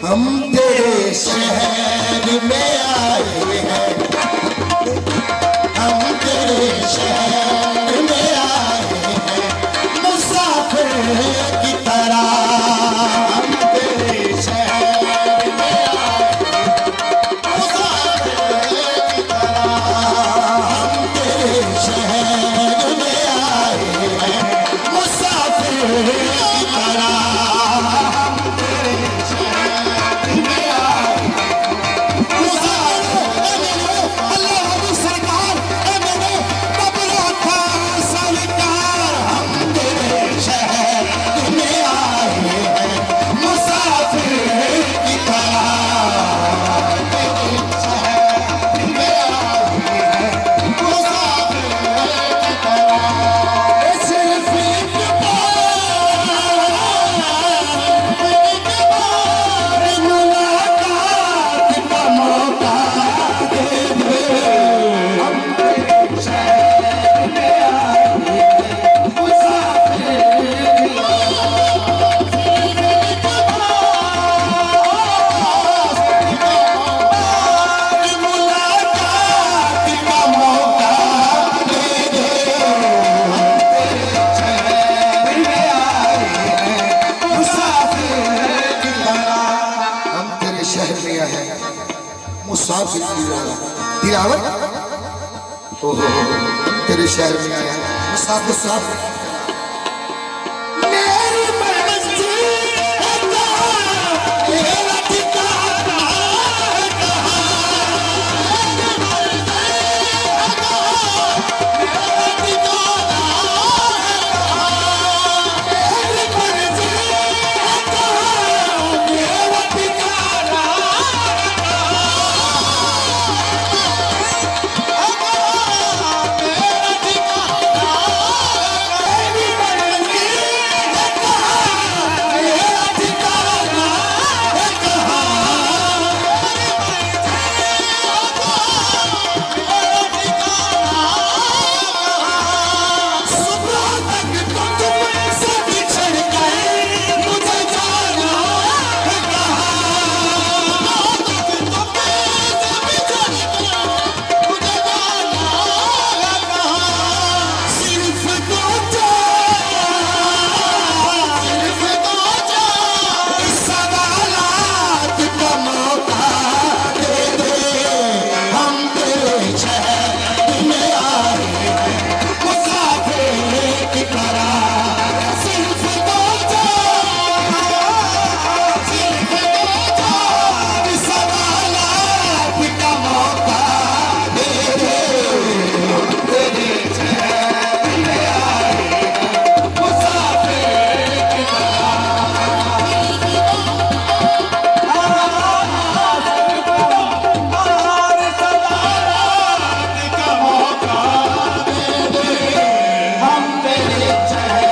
हम तेरे शहर में आए हैं, हम तेरे शहर में आए हैं मुसाफिर की तरह। हम तेरे शहर में आए हैं मुसाफिर की तरह। हम तेरे शहर में आए हैं मुसाफिर की तरह। मुसाफिर तिलावत तेरे शहर में आया मुसाफिर।